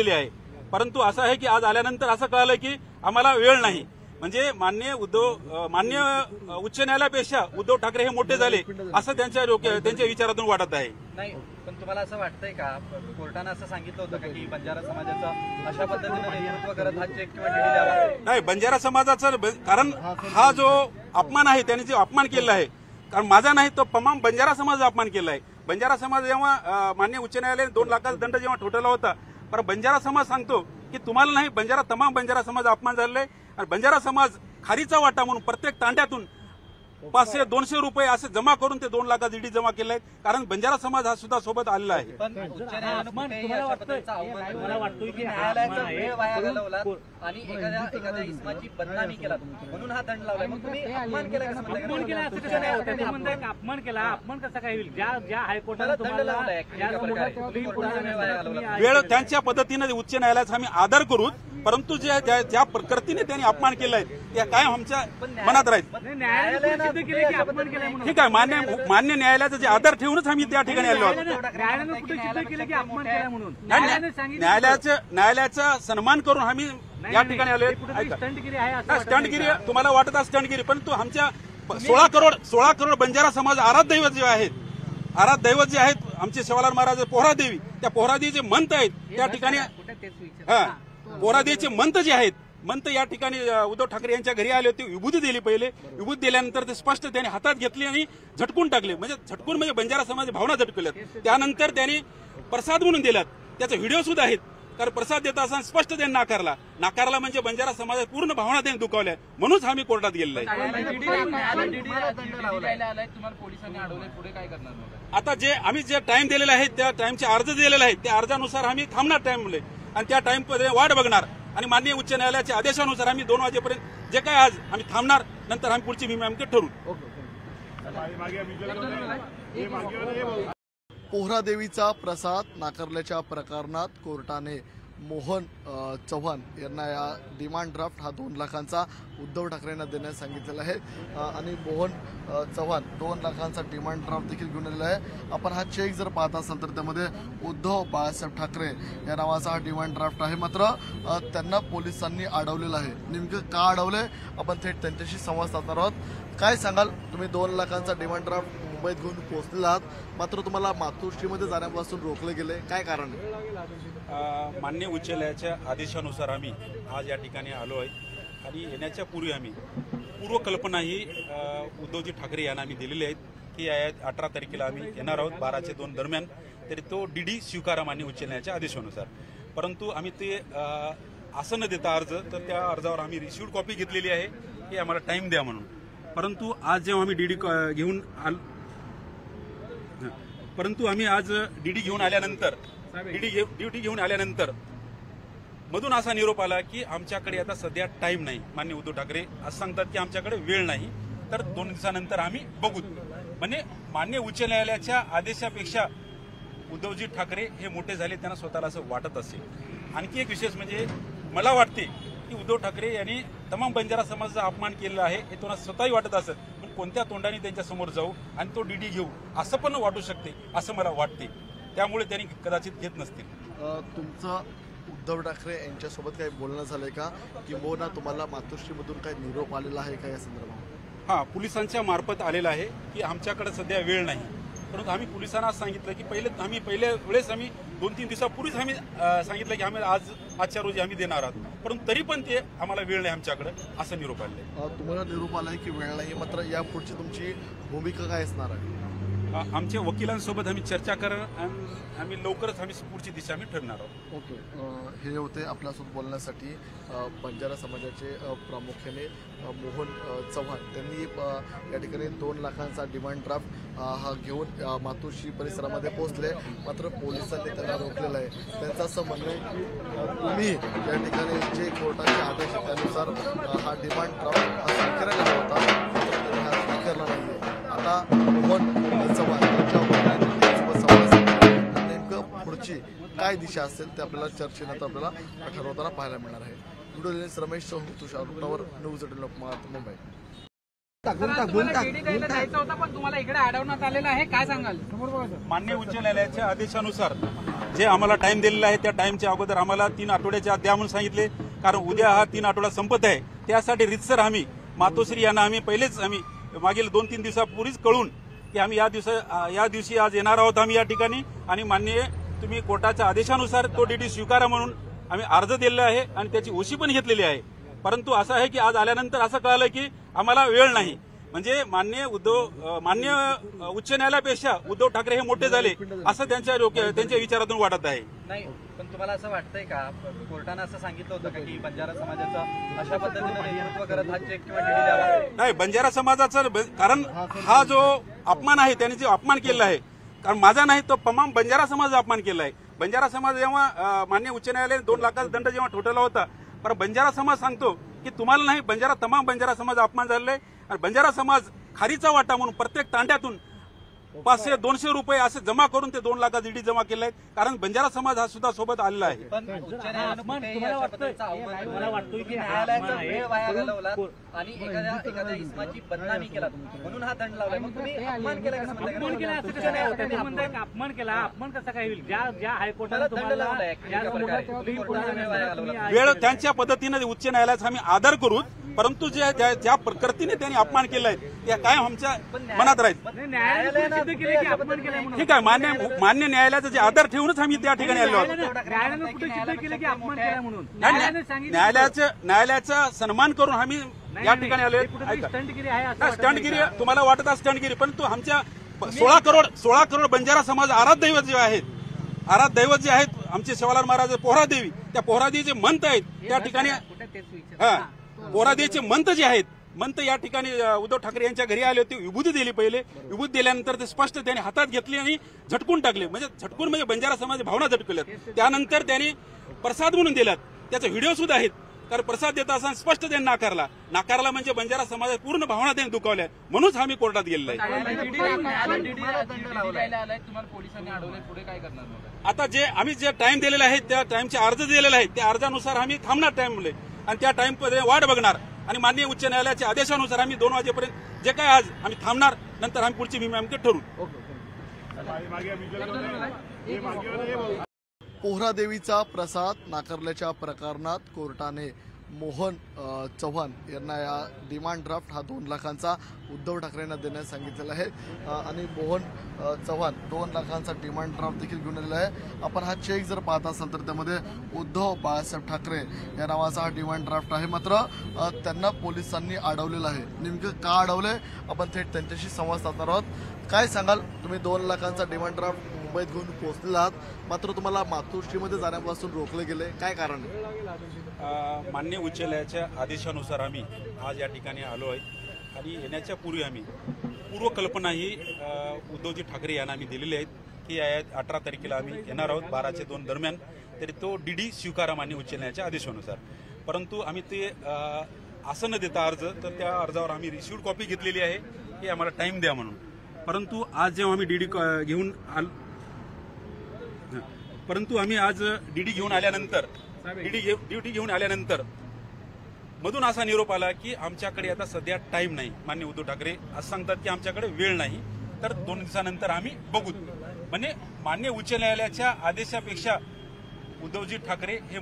घेतलेली आहे। परंतु असं आहे की आज आल्यानंतर असं कळालं की आम्हाला वेळ नाही, म्हणजे माननीय उच्च न्यायालयापेक्षा उद्धव ठाकरे हे मोठे झाले असं त्यांच्या विचारातून वाटत आहे। नाही, पण तुम्हाला असं वाटतंय का कोर्टानं असं सांगितलं होतं का की बंजारा समाजाचं अशा पद्धतीनं नेतृत्व करत हा चेक किंवा डीडी द्यावा? नाही, बंजारा समाजाचं कारण हा जो अपमान आहे त्यांनी जो अपमान केला आहे, कारण माझा नाही तो तमाम बंजारा समाजाचा अपमान केला आहे। बंजारा समाज जेव्हा माननीय उच्च न्यायालयाने 2 लाखाचा दंड जेव्हा ठोठावला होता, पण बंजारा समाज सांगतो की तुम्हाला नाही, तमाम बंजारा समाज अपमान झालेला आहे। आणि बंजारा समाज खारीचा वाटा म्हणून प्रत्येक तांड्यातून 500-200 रुपये असे जमा करून ते 2 लाखाचा ईडी जमा केला आहे, कारण बंजारा समाज हा सुद्धा सोबत आलेला आहे। पण उच्च न्यायालयानं आणि एखाद्या इस्माची बदनामी केला म्हणून हा दंड लावलाय, मग तुम्ही अपमान केला कसं म्हणताय? अपमान केला, अपमान कसा काय होईल? ज्या हायकोर्टाला दंड लावलाय वेळ त्यांच्या पद्धतीने उच्च न्यायालयाचा आम्ही आदर करू, परंतु ज्या प्रकृतीने त्यांनी अपमान केलाय त्या कायम आमच्या मनात राहील। ठीक आहे, मान्य न्यायालयाचा जे आदर ठेवूनच आम्ही त्या ठिकाणी आलो आहोत। न्यायालयाचा सन्मान करून आम्ही या ठिकाणी आलो। स्टंटगिरी तुम्हाला वाटत आहे स्टंटगिरी, परंतु आमच्या 16 करोड बंजारा समाज आराध्य दैवत जे आहेत आमचे सेवालाल महाराज पोहरादेवी, त्या पोहरादेवीचे मंत आहेत त्या ठिकाणी। पोहरादेवीचे मंत जे आहेत, मंत या ठिकाणी उद्धव ठाकरे यांच्या घरी आले होते, विभूती दिली पहिले, विभूती दिल्यानंतर ते स्पष्ट त्यांनी हातात घेतली आणि झटकून टाकले, म्हणजे बंजारा समाजाची भावना झटकल्यात। त्यानंतर त्यांनी प्रसाद म्हणून दिलात, त्याचे व्हिडिओ सुद्धा आहेत, कारण प्रसाद देता असताना स्पष्ट त्यांनी नाकारला म्हणजे बंजारा समाजाची पूर्ण भावना त्यांनी दुखावल्या, म्हणूनच आम्ही कोर्टात गेलेलो आहे। आता आम्ही जे टाइम दिलेला आहे त्या टाइमचे अर्ज दिलेला आहे, त्या अर्जानुसार आम्ही थांबणार टाइम आणि त्या टाइम वाट बघणार आणि माननीय उच्च न्यायालयाच्या आदेशानुसार आम्ही 2 वाजेपर्यंत जे काय आज आम्ही थांबणार, नंतर आम्ही पुढची भूमिका ठरवू। पोहरादेवीचा प्रसाद नाकारल्याच्या प्रकरणात कोर्टाने मोहन चव्हाण यांना या डिमांड ड्राफ्ट हा 2 लाखांचा उद्धव ठाकरेंना देण्यास सांगितलेला आहे आणि मोहन चव्हाण 2 लाखांचा डिमांड ड्राफ्ट देखील घेऊन आलेला आहे। आपण हा चेक जर पाहत असाल तर त्यामध्ये उद्धव बाळासाहेब ठाकरे या नावाचा हा डिमांड ड्राफ्ट आहे, मात्र त्यांना पोलिसांनी अडवलेलं आहे। नेमकं का अडवलंय आपण थेट त्यांच्याशी संवाद साधणार आहोत। काय सांगाल, तुम्ही 2 लाखांचा डिमांड ड्राफ्ट मुंबईत घेऊन पोहोचलेला आहात, मात्र तुम्हाला मातोश्रीमध्ये जाण्यापासून रोखले गेले, काय कारण आहे? मान्य उच्च न्यायालयाच्या आदेशानुसार आम्ही आज या ठिकाणी आलो आहे आणि येण्याच्या पूर्वी आम्ही पूर्वकल्पना ही उद्धवजी ठाकरे यांना आम्ही दिलेली आहेत की 18 तारखेला आम्ही येणार आहोत 12 ते 2 दरम्यान, तरी तो डीडी स्वीकारा मान्य उच्च न्यायालयाच्या आदेशानुसार। परंतु आम्ही ते असं न देता अर्ज, तर त्या अर्जावर आम्ही रिसिव्ड कॉपी घेतलेली आहे की आम्हाला टाइम द्या म्हणून। परंतु आज जेव्हा आम्ही डीडी घेऊन आल्यानंतर मधून असा निरोप आला की आमच्याकडे आता सध्या टाइम नाही। मान्य उद्धव ठाकरे असं सांगतात की आमच्याकडे वेळ नाही, तर 2 दिवसानंतर आम्ही बघू। म्हणजे मान्य उच्च न्यायालयाच्या आदेशापेक्षा उद्धवजी ठाकरे हे मोठे झाले, त्यांना स्वतःला असं वाटत असेल। आणखी एक विशेष म्हणजे मला वाटते की उद्धव ठाकरे यांनी तमाम बंजारा समाजाचा अपमान केलेला आहे हे त्यांना स्वतःही वाटत असेल, पण कोणत्या तोंडाने त्यांच्या समोर जाऊ आणि तो डीडी घेऊ असं पण वाटू शकते असं मला वाटते, त्यामुळे त्यांनी कदाचित घेत नसतील। तुमचं उद्धव ठाकरे यांच्यासोबत काही बोलणं झालंय का, किंबहुना तुम्हाला मातोश्रीमधून काही निरोप आलेला आहे का या संदर्भात? हां, पोलिसांच्या मार्फत आलेला आहे की आमच्याकडे सध्या वेळ नाही, परंतु आम्ही पोलिसांना सांगितलं की पहिल्या वेळेस आम्ही 2-3 दिवसापूर्वीच आम्ही सांगितलं की आम्ही आजच्या रोजी आम्ही देणार आहोत, परंतु तरी पण ते आम्हाला वेळ नाही आमच्याकडे असं निरोप आलेला आहे। तुम्हाला निरोप आलाय की वेळ नाही, मात्र यापुढची तुमची भूमिका काय असणार आहे? आमच्या वकिलांसोबत आम्ही चर्चा करणार आणि आम्ही लवकरच पुढची दिशा आम्ही ठरणार आहोत। ओके, हे होते आपल्यासोबत बोलण्यासाठी बंजारा समाजाचे प्रामुख्याने मोहन चव्हाण। त्यांनी या ठिकाणी 2 लाखांचा डिमांड ड्राफ्ट हा घेऊन मातोश्री परिसरामध्ये पोहोचले, मात्र पोलिसांनी त्यांना रोखलेलं आहे। त्यांचं असं म्हणणं आहे की तुम्ही या ठिकाणी जे कोर्टाचे आदेश त्यानुसार हा डिमांड ड्राफ्ट स्वीकारायला होता, त्यांनी हा स्वीकारला नाही। आता मोहन चव्हाण नेमकं पुढची काय दिशा असेल ते आपल्याला चर्चेनंतर आपल्याला ठरवताना पाहायला मिळणार आहे। व्हिडिओ रमेश चौहान, तुषार न्यूज 18 लोकमत, मुंबई। पण तुम्हाला इकडे अडवण्यात आलेलं आहे, काय सांगाल? मान्य उच्च न्यायालयाच्या आदेशानुसार जे आम्हाला टाइम दिलेला आहे त्या टाइमच्या अगोदर आम्हाला 3 आठवड्याच्या आत द्या म्हणून सांगितले, कारण उद्या हा 3 आठवडा संपत आहे. त्यासाठी रितसर आम्ही मातोश्री यांना आम्ही पहिलेच आम्ही मागील 2-3 दिवसापूर्वीच कळून की आम्ही या दिवशी आज येणार आहोत आम्ही या ठिकाणी, आणि माननीय तुम्ही कोर्टाच्या आदेशानुसार तो डीडी स्वीकारा म्हणून आम्ही अर्ज दिलेला आहे आणि त्याची ओशी पण घेतलेली आहे. परंतु असं आहे की आज आल्यानंतर असं कळालं की आम्हाला वेळ नाही. म्हणजे माननीय उच्च न्यायालयापेक्षा उद्धव ठाकरे हे मोठे झाले असं त्यांच्या विचारातून वाटत आहे. नाही, पण तुम्हाला असं वाटतंय का कोर्टानं असं सांगितलं होतं का की बंजारा समाजाचं अशा पद्धतीनं नेतृत्व करत हा चेक किंवा डीडी द्यावा? नाही, बंजारा समाजाचं कारण हा जो अपमान आहे त्यांनी जो अपमान केला आहे, कारण माझा नाही तो तमाम बंजारा समाजाचा अपमान केला आहे. बंजारा समाज जेव्हा मान्य उच्च न्यायालयाने 2 लाखाचा दंड जेव्हा ठोठवला होता, पण बंजारा समाज सांगतो की तुम्हाला नाही, तमाम बंजारा समाज अपमान झालेला आहे. आणि बंजारा समाज खारीचा वाटा म्हणून प्रत्येक तांड्यातून 500-200 रुपये असे जमा करून ते 2 लाखाचा डीडी जमा केले आहेत, कारण बंजारा समाज हा सुद्धा सोबत आलेला आहे. पण उच्च न्यायालयानं कुठेही तुम्हाला अशा वाटतंय? पद्धतीचा अवमान मला वाटतोय की न्यायालयाचा आहे. वेळ वाया घालवला आणि एखाद्या इस्माची बदनामी केला म्हणून हा दंड लावलाय. मग तुम्ही अपमान केला कसं म्हणताय? अपमान केला असं कसं काय होतं? ते म्हणताय की अपमान केला, अपमान कसा काय होईल? ज्या हायकोर्टाने दंड तुम्हाला लावलाय कोर्टाचा वेळ वाया घालवला. वेळ त्यांच्या पद्धतीने उच्च न्यायालयाचा आम्ही आदर करू, परंतु ज्या प्रकृतीने त्यांनी अपमान केलाय त्या काय आमच्या मनात राहील. न्यायालयाने सिद्ध केले की अपमान केलाय म्हणून. ठीक आहे, मान्य न्यायालयाचा जे आदर ठेवूनच आम्ही त्या ठिकाणी आलो आहोत. न्यायालयाने कुठे सिद्ध केलं की अपमान केलाय म्हणून? न्यायालयाचा सन्मान करून आम्ही या ठिकाणी आलो. स्टंटगिरी आहे असं वाटत स्टंटगिरी तुम्हाला वाटत आहे स्टंटगिरी, परंतु आमच्या 16 करोड बंजारा समाज आराध्य दैवत जे आहेत आमचे सेवालाल महाराज पोहरादेवी, त्या पोहरादेवीचे मंत आहेत त्या ठिकाणी. पोहरादेवीचे मंत जे आहेत, मंत या ठिकाणी उद्धव ठाकरे यांच्या घरी आले होते, विभूती दिली. पहिले विभूती दिल्यानंतर ते स्पष्ट त्यांनी हातात घेतली आणि झटकून टाकले. म्हणजे बंजारा समाजाची भावना झटकल्यात. त्यानंतर त्यांनी प्रसाद म्हणून दिलात, त्याचे व्हिडिओ सुद्धा आहेत. कारण प्रसाद देता असताना स्पष्ट त्यांनी नाकारला म्हणजे बंजारा समाजाची पूर्ण भावना त्यांनी दुखावल्या, म्हणूनच आम्ही कोर्टात गेलेलो आहे. आता आम्ही जे टाइम दिलेला आहे त्या टाइमचे अर्ज दिलेले आहेत, त्या अर्जानुसार आम्ही थांबणार टाइम आणि त्या टाइम वाट बघणार आणि माननीय उच्च न्यायालयाच्या आदेशानुसार आम्ही 2 वाजेपर्यंत जे काय आज आम्ही थांबणार, नंतर आम्ही पुढची भूमिका ठरवू. पोहरादेवीचा प्रसाद नाकारल्याच्या प्रकरणात कोर्टाने मोहन चव्हाण यांना या डिमांड ड्राफ्ट हा 2 लाखांचा उद्धव ठाकरेंना देण्यास सांगितलेला आहे. आणि मोहन चव्हाण 2 लाखांचा डिमांड ड्राफ्ट देखील घेऊन आलेला आहे. आपण हा चेक जर पाहत असाल तर त्यामध्ये उद्धव बाळासाहेब ठाकरे या नावाचा हा डिमांड ड्राफ्ट आहे. मात्र त्यांना पोलिसांनी अडवलेलं आहे. नेमकं का अडवलंय आपण थेट त्यांच्याशी संवाद साधणार आहोत. काय सांगाल, तुम्ही 2 लाखांचा डिमांड ड्राफ्ट मुंबईत घेऊन पोहोचलेला आहात, मात्र तुम्हाला मातोश्रीमध्ये जाण्यापासून रोखले गेले, काय कारण आहे? मान्य उच्च न्यायालयाच्या आदेशानुसार आम्ही आज या ठिकाणी आलो आहे. आणि येण्याच्या पूर्वी आम्ही पूर्वकल्पना ही उद्धवजी ठाकरे यांना आम्ही दिलेली आहेत की 18 तारखेला आम्ही येणार आहोत 12 ते 2 दरम्यान, तरी तो डीडी स्वीकारा मान्य उच्च न्यायालयाच्या आदेशानुसार. परंतु आम्ही ते असं न देता अर्ज, तर त्या अर्जावर आम्ही रिसिव्ड कॉपी घेतलेली आहे की आम्हाला टाइम द्या म्हणून. परंतु आज जेव्हा आम्ही डीडी घेऊन आल्यानंतर मधून असा निरोप आला की आमच्याकडे आता सध्या टाइम नाही. मान्य उद्धव ठाकरे असं सांगतात की आमच्याकडे वेळ नाही, तर 2 दिवसानंतर आम्ही बघू. म्हणजे मान्य उच्च न्यायालयाच्या आदेशापेक्षा उद्धवजी ठाकरे हे